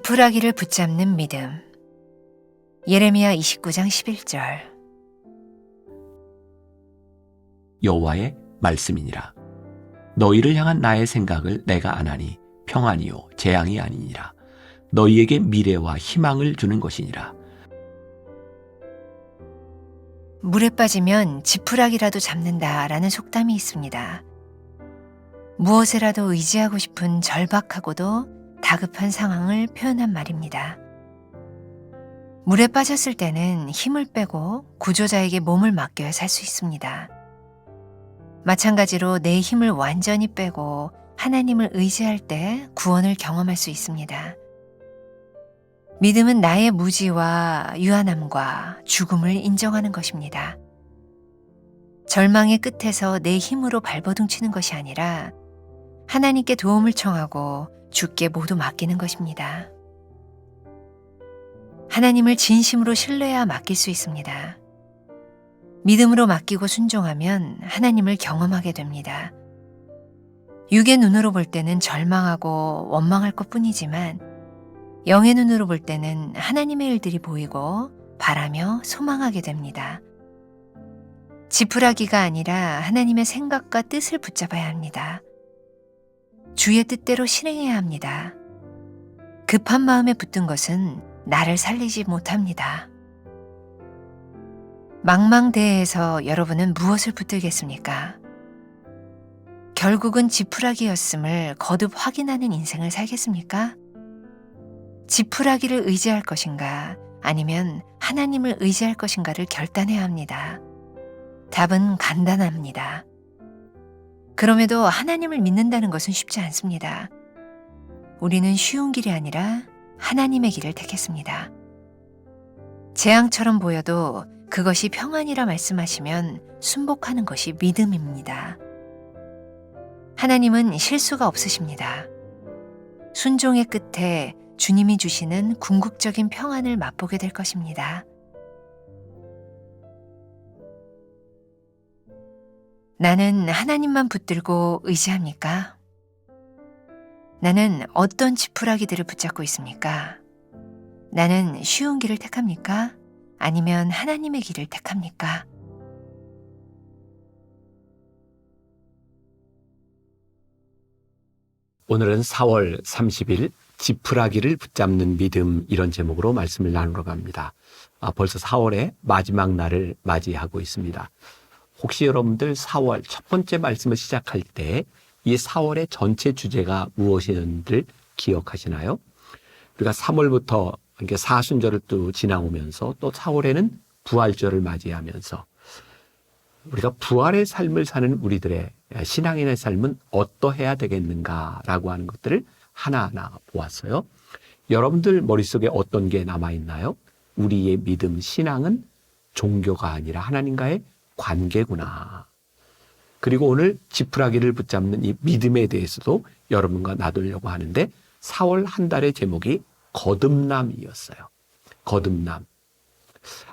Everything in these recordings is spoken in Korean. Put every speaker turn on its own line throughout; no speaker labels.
지푸라기를 붙잡는 믿음. 예레미야 29장 11절.
여호와의 말씀이니라. 너희를 향한 나의 생각을 내가 아나니 평안이요 재앙이 아니니라. 너희에게 미래와 희망을 주는 것이니라.
물에 빠지면 지푸라기라도 잡는다라는 속담이 있습니다. 무엇에라도 의지하고 싶은 절박하고도 다급한 상황을 표현한 말입니다. 물에 빠졌을 때는 힘을 빼고 구조자에게 몸을 맡겨야 살 수 있습니다. 마찬가지로 내 힘을 완전히 빼고 하나님을 의지할 때 구원을 경험할 수 있습니다. 믿음은 나의 무지와 유한함과 죽음을 인정하는 것입니다. 절망의 끝에서 내 힘으로 발버둥치는 것이 아니라 하나님께 도움을 청하고 주께 모두 맡기는 것입니다. 하나님을 진심으로 신뢰해야 맡길 수 있습니다. 믿음으로 맡기고 순종하면 하나님을 경험하게 됩니다. 육의 눈으로 볼 때는 절망하고 원망할 것뿐이지만 영의 눈으로 볼 때는 하나님의 일들이 보이고 바라며 소망하게 됩니다. 지푸라기가 아니라 하나님의 생각과 뜻을 붙잡아야 합니다. 주의 뜻대로 실행해야 합니다. 급한 마음에 붙든 것은 나를 살리지 못합니다. 망망대해에서 여러분은 무엇을 붙들겠습니까? 결국은 지푸라기였음을 거듭 확인하는 인생을 살겠습니까? 지푸라기를 의지할 것인가 아니면 하나님을 의지할 것인가를 결단해야 합니다. 답은 간단합니다. 그럼에도 하나님을 믿는다는 것은 쉽지 않습니다. 우리는 쉬운 길이 아니라 하나님의 길을 택했습니다. 재앙처럼 보여도 그것이 평안이라 말씀하시면 순복하는 것이 믿음입니다. 하나님은 실수가 없으십니다. 순종의 끝에 주님이 주시는 궁극적인 평안을 맛보게 될 것입니다. 나는 하나님만 붙들고 의지합니까? 나는 어떤 지푸라기들을 붙잡고 있습니까? 나는 쉬운 길을 택합니까? 아니면 하나님의 길을 택합니까?
오늘은 4월 30일 지푸라기를 붙잡는 믿음, 이런 제목으로 말씀을 나누러 갑니다. 벌써 4월의 마지막 날을 맞이하고 있습니다. 혹시 여러분들 4월 첫 번째 말씀을 시작할 때 이 4월의 전체 주제가 무엇이었는지를 기억하시나요? 우리가 3월부터 이렇게 사순절을 또 지나오면서 또 4월에는 부활절을 맞이하면서 우리가 부활의 삶을 사는 우리들의 신앙인의 삶은 어떠해야 되겠는가라고 하는 것들을 하나하나 보았어요. 여러분들 머릿속에 어떤 게 남아있나요? 우리의 믿음, 신앙은 종교가 아니라 하나님과의 관계구나. 그리고 오늘 지푸라기를 붙잡는 이 믿음에 대해서도 여러분과 나누려고 하는데 4월 한 달의 제목이 거듭남이었어요. 거듭남.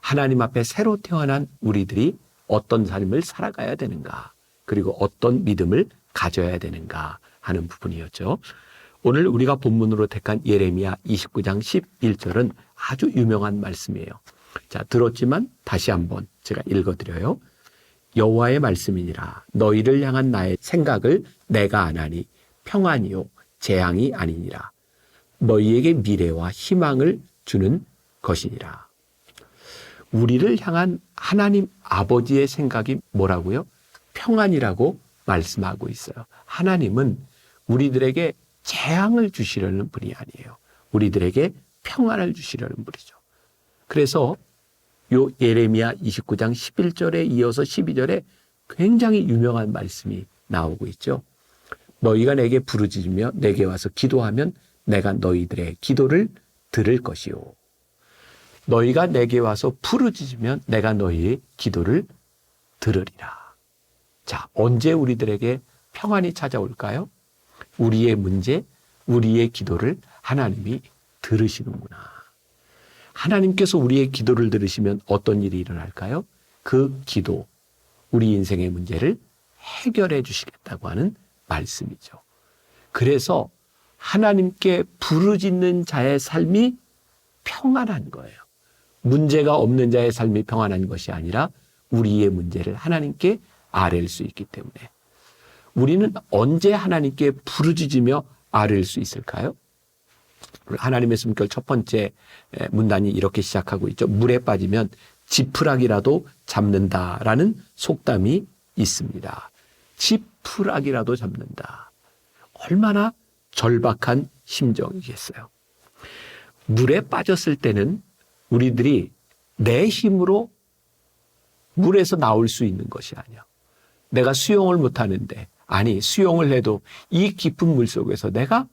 하나님 앞에 새로 태어난 우리들이 어떤 삶을 살아가야 되는가, 그리고 어떤 믿음을 가져야 되는가 하는 부분이었죠. 오늘 우리가 본문으로 택한 예레미야 29장 11절은 아주 유명한 말씀이에요. 자, 들었지만 다시 한번 제가 읽어드려요. 여호와의 말씀이니라. 너희를 향한 나의 생각을 내가 아나니 평안이요 재앙이 아니니라. 너희에게 미래와 희망을 주는 것이니라. 우리를 향한 하나님 아버지의 생각이 뭐라고요? 평안이라고 말씀하고 있어요. 하나님은 우리들에게 재앙을 주시려는 분이 아니에요. 우리들에게 평안을 주시려는 분이죠. 그래서 요 예레미야 29장 11절에 이어서 12절에 굉장히 유명한 말씀이 나오고 있죠. 너희가 내게 부르짖으며 내게 와서 기도하면 내가 너희들의 기도를 들을 것이요. 너희가 내게 와서 부르짖으면 내가 너희의 기도를 들으리라. 자, 언제 우리들에게 평안이 찾아올까요? 우리의 문제, 우리의 기도를 하나님이 들으시는구나. 하나님께서 우리의 기도를 들으시면 어떤 일이 일어날까요? 그 기도, 우리 인생의 문제를 해결해 주시겠다고 하는 말씀이죠. 그래서 하나님께 부르짖는 자의 삶이 평안한 거예요. 문제가 없는 자의 삶이 평안한 것이 아니라 우리의 문제를 하나님께 아뢰일 수 있기 때문에. 우리는 언제 하나님께 부르짖으며 아뢰일 수 있을까요? 하나님의 숨결 첫 번째 문단이 이렇게 시작하고 있죠. 물에 빠지면 지푸라기라도 잡는다라는 속담이 있습니다. 지푸라기라도 잡는다. 얼마나 절박한 심정이겠어요. 물에 빠졌을 때는 우리들이 내 힘으로 물에서 나올 수 있는 것이 아니야. 내가 수영을 못하는데, 아니 수영을 해도 이 깊은 물 속에서 내가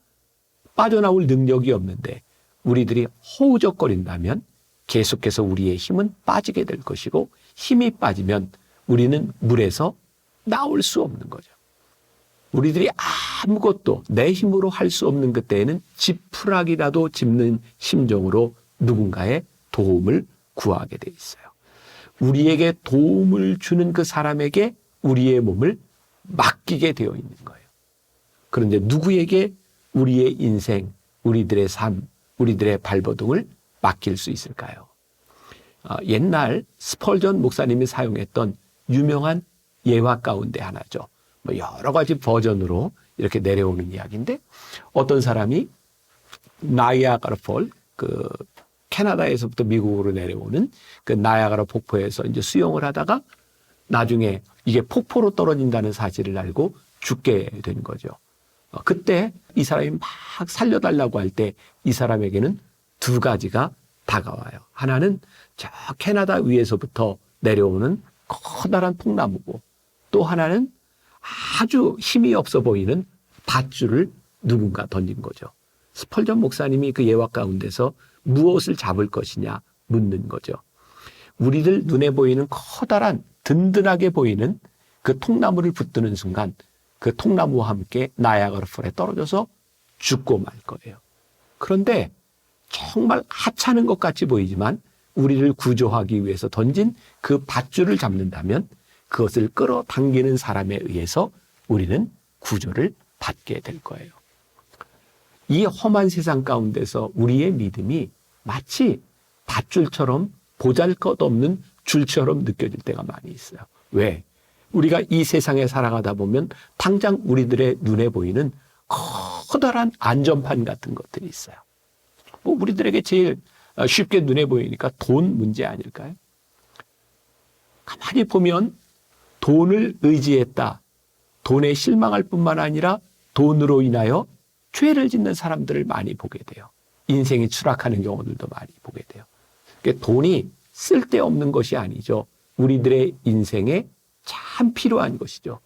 빠져나올 능력이 없는데 우리들이 허우적거린다면 계속해서 우리의 힘은 빠지게 될 것이고, 힘이 빠지면 우리는 물에서 나올 수 없는 거죠. 우리들이 아무것도 내 힘으로 할 수 없는 그때에는 지푸라기라도 짚는 심정으로 누군가의 도움을 구하게 돼 있어요. 우리에게 도움을 주는 그 사람에게 우리의 몸을 맡기게 되어 있는 거예요. 그런데 누구에게 우리의 인생, 우리들의 삶, 우리들의 발버둥을 맡길 수 있을까요? 옛날 스펄전 목사님이 사용했던 유명한 예화 가운데 하나죠. 여러 가지 버전으로 이렇게 내려오는 이야기인데, 어떤 사람이 나이아가라 폴, 캐나다에서부터 미국으로 내려오는 그 나이아가라 폭포에서 이제 수영을 하다가 나중에 이게 폭포로 떨어진다는 사실을 알고 죽게 된 거죠. 그때 이 사람이 막 살려달라고 할 때 이 사람에게는 두 가지가 다가와요. 하나는 저 캐나다 위에서부터 내려오는 커다란 통나무고, 또 하나는 아주 힘이 없어 보이는 밧줄을 누군가 던진 거죠. 스펄전 목사님이 그 예화 가운데서 무엇을 잡을 것이냐 묻는 거죠. 우리들 눈에 보이는 커다란 든든하게 보이는 그 통나무를 붙드는 순간 그 통나무와 함께 나야가라 폴에 떨어져서 죽고 말 거예요. 그런데 정말 하찮은 것 같이 보이지만 우리를 구조하기 위해서 던진 그 밧줄을 잡는다면 그것을 끌어당기는 사람에 의해서 우리는 구조를 받게 될 거예요. 이 험한 세상 가운데서 우리의 믿음이 마치 밧줄처럼 보잘것없는 줄처럼 느껴질 때가 많이 있어요. 왜? 우리가 이 세상에 살아가다 보면 당장 우리들의 눈에 보이는 커다란 안전판 같은 것들이 있어요. 우리들에게 제일 쉽게 눈에 보이니까 돈 문제 아닐까요? 가만히 보면 돈을 의지했다, 돈에 실망할 뿐만 아니라 돈으로 인하여 죄를 짓는 사람들을 많이 보게 돼요. 인생이 추락하는 경우들도 많이 보게 돼요. 그러니까 돈이 쓸데없는 것이 아니죠. 우리들의 인생에 참 필요한 것이죠.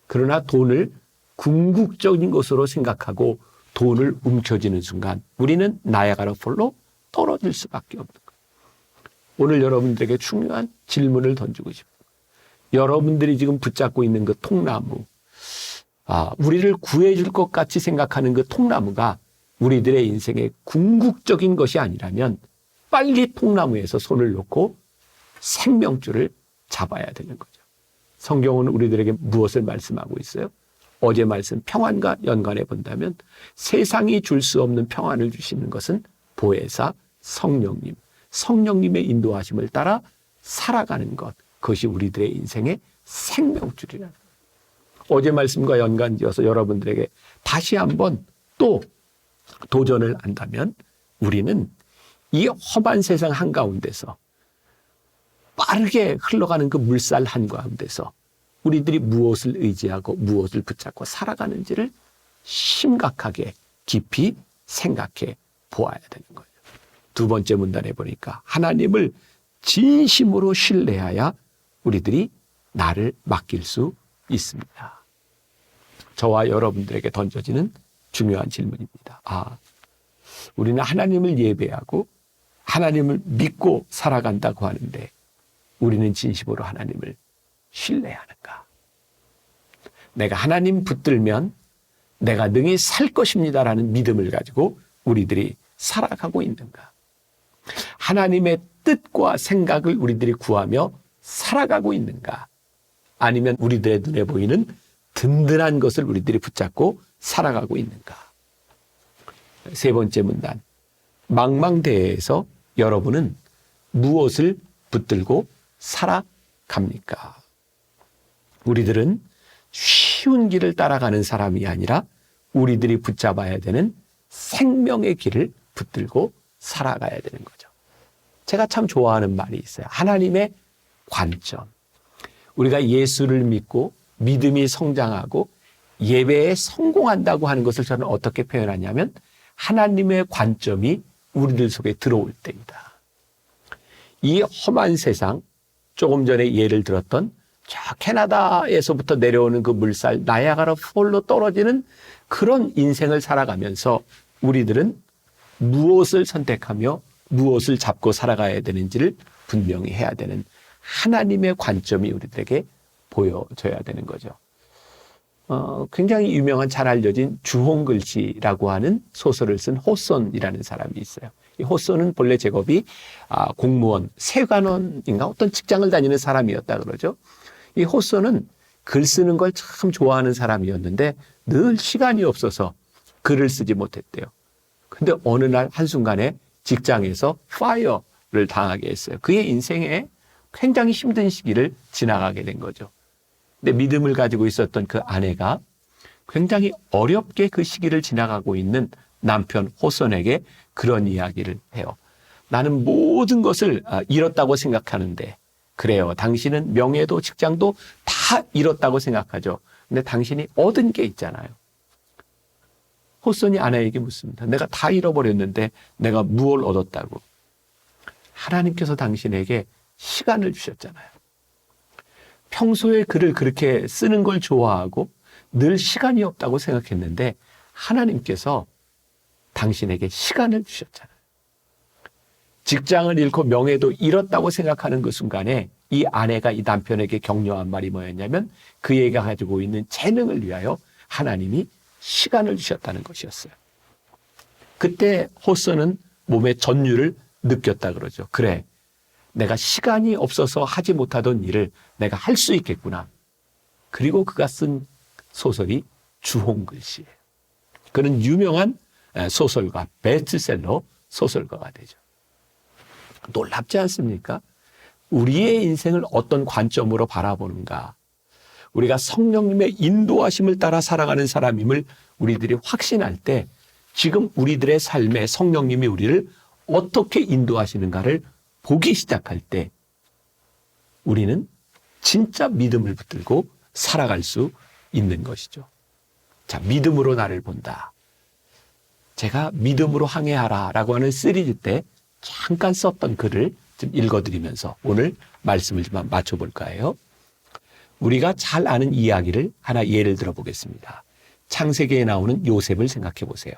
그러나 돈을 궁극적인 것으로 생각하고 돈을 움켜쥐는 순간 우리는 나야가라 폴로 떨어질 수밖에 없는 거예요. 오늘 여러분들에게 중요한 질문을 던지고 싶어요. 여러분들이 지금 붙잡고 있는 그 통나무, 우리를 구해줄 것 같이 생각하는 그 통나무가 우리들의 인생의 궁극적인 것이 아니라면 빨리 통나무에서 손을 놓고 생명줄을 잡아야 되는 거죠. 성경은 우리들에게 무엇을 말씀하고 있어요? 어제 말씀 평안과 연관해 본다면 세상이 줄 수 없는 평안을 주시는 것은 보혜사 성령님, 성령님의 인도하심을 따라 살아가는 것, 그것이 우리들의 인생의 생명줄이라는 거예요. 어제 말씀과 연관지어서 여러분들에게 다시 한번 또 도전을 한다면 우리는 이 험한 세상 한가운데서 빠르게 흘러가는 그 물살 한가운데서 우리들이 무엇을 의지하고 무엇을 붙잡고 살아가는지를 심각하게 깊이 생각해 보아야 되는 거예요. 두 번째 문단에 보니까 하나님을 진심으로 신뢰하여 우리들이 나를 맡길 수 있습니다. 저와 여러분들에게 던져지는 중요한 질문입니다. 우리는 하나님을 예배하고 하나님을 믿고 살아간다고 하는데 우리는 진심으로 하나님을 신뢰하는가? 내가 하나님 붙들면 내가 능히 살 것입니다라는 믿음을 가지고 우리들이 살아가고 있는가? 하나님의 뜻과 생각을 우리들이 구하며 살아가고 있는가? 아니면 우리들의 눈에 보이는 든든한 것을 우리들이 붙잡고 살아가고 있는가? 세 번째 문단. 망망대해에서 여러분은 무엇을 붙들고 살아갑니까? 우리들은 쉬운 길을 따라가는 사람이 아니라 우리들이 붙잡아야 되는 생명의 길을 붙들고 살아가야 되는 거죠. 제가 참 좋아하는 말이 있어요. 하나님의 관점. 우리가 예수를 믿고 믿음이 성장하고 예배에 성공한다고 하는 것을 저는 어떻게 표현하냐면 하나님의 관점이 우리들 속에 들어올 때이다. 이 험한 세상, 조금 전에 예를 들었던 저 캐나다에서부터 내려오는 그 물살, 나야가라 폴로 떨어지는 그런 인생을 살아가면서 우리들은 무엇을 선택하며 무엇을 잡고 살아가야 되는지를 분명히 해야 되는 하나님의 관점이 우리들에게 보여줘야 되는 거죠. 굉장히 유명한 잘 알려진 주홍글씨라고 하는 소설을 쓴 호손이라는 사람이 있어요. 이 호손은 본래 직업이 공무원, 세관원인가 어떤 직장을 다니는 사람이었다 그러죠. 이 호손은 글 쓰는 걸 참 좋아하는 사람이었는데 늘 시간이 없어서 글을 쓰지 못했대요. 근데 어느 날 한순간에 직장에서 파이어를 당하게 했어요. 그의 인생에 굉장히 힘든 시기를 지나가게 된 거죠. 근데 믿음을 가지고 있었던 그 아내가 굉장히 어렵게 그 시기를 지나가고 있는 남편 호손에게 그런 이야기를 해요. 나는 모든 것을 잃었다고 생각하는데 그래요. 당신은 명예도 직장도 다 잃었다고 생각하죠. 근데 당신이 얻은 게 있잖아요. 호손이 아내에게 묻습니다. 내가 다 잃어버렸는데 내가 무엇을 얻었다고? 하나님께서 당신에게 시간을 주셨잖아요. 평소에 글을 그렇게 쓰는 걸 좋아하고 늘 시간이 없다고 생각했는데 하나님께서 당신에게 시간을 주셨잖아요. 직장을 잃고 명예도 잃었다고 생각하는 그 순간에 이 아내가 이 남편에게 격려한 말이 뭐였냐면 그애가 가지고 있는 재능을 위하여 하나님이 시간을 주셨다는 것이었어요. 그때 호스는 몸의 전율을 느꼈다 그러죠. 그래, 내가 시간이 없어서 하지 못하던 일을 내가 할 수 있겠구나. 그리고 그가 쓴 소설이 주홍글씨예요. 그는 유명한 소설가, 베스트셀러 소설가가 되죠. 놀랍지 않습니까? 우리의 인생을 어떤 관점으로 바라보는가. 우리가 성령님의 인도하심을 따라 살아가는 사람임을 우리들이 확신할 때 지금 우리들의 삶에 성령님이 우리를 어떻게 인도하시는가를 보기 시작할 때 우리는 진짜 믿음을 붙들고 살아갈 수 있는 것이죠. 자, 믿음으로 나를 본다. 제가 믿음으로 항해하라 라고 하는 시리즈 때 잠깐 썼던 글을 좀 읽어드리면서 오늘 말씀을 좀 맞춰볼까 해요. 우리가 잘 아는 이야기를 하나 예를 들어보겠습니다. 창세기에 나오는 요셉을 생각해 보세요.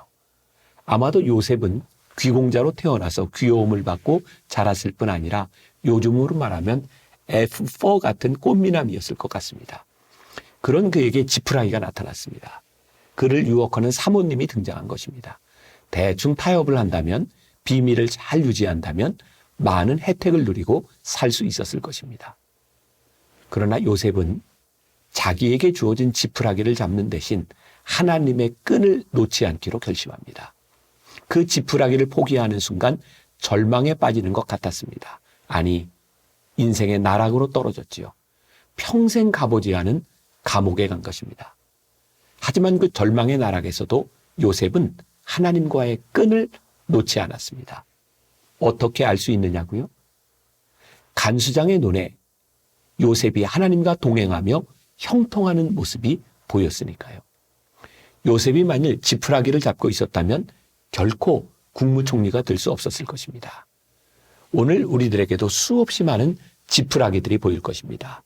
아마도 요셉은 귀공자로 태어나서 귀여움을 받고 자랐을 뿐 아니라 요즘으로 말하면 F4 같은 꽃미남이었을 것 같습니다. 그런 그에게 지푸라기가 나타났습니다. 그를 유혹하는 사모님이 등장한 것입니다. 대충 타협을 한다면 비밀을 잘 유지한다면 많은 혜택을 누리고 살 수 있었을 것입니다. 그러나 요셉은 자기에게 주어진 지푸라기를 잡는 대신 하나님의 끈을 놓지 않기로 결심합니다. 그 지푸라기를 포기하는 순간 절망에 빠지는 것 같았습니다. 아니, 인생의 나락으로 떨어졌지요. 평생 가보지 않은 감옥에 간 것입니다. 하지만 그 절망의 나락에서도 요셉은 하나님과의 끈을 놓지 않았습니다. 어떻게 알 수 있느냐고요? 간수장의 눈에 요셉이 하나님과 동행하며 형통하는 모습이 보였으니까요. 요셉이 만일 지푸라기를 잡고 있었다면 결코 국무총리가 될 수 없었을 것입니다. 오늘 우리들에게도 수없이 많은 지푸라기들이 보일 것입니다.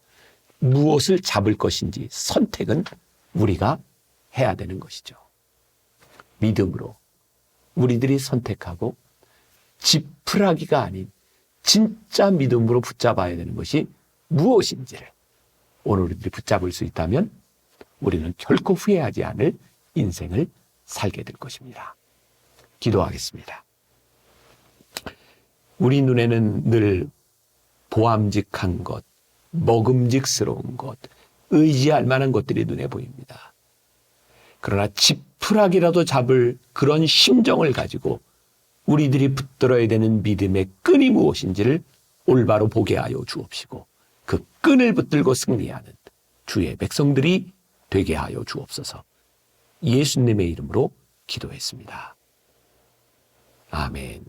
무엇을 잡을 것인지 선택은 우리가 해야 되는 것이죠. 믿음으로 우리들이 선택하고 지푸라기가 아닌 진짜 믿음으로 붙잡아야 되는 것이 무엇인지를 오늘 우리들이 붙잡을 수 있다면 우리는 결코 후회하지 않을 인생을 살게 될 것입니다. 기도하겠습니다. 우리 눈에는 늘 보암직한 것, 먹음직스러운 것, 의지할 만한 것들이 눈에 보입니다. 그러나 지푸라기라도 잡을 그런 심정을 가지고 우리들이 붙들어야 되는 믿음의 끈이 무엇인지를 올바로 보게 하여 주옵시고 그 끈을 붙들고 승리하는 주의 백성들이 되게 하여 주옵소서. 예수님의 이름으로 기도했습니다. 아멘.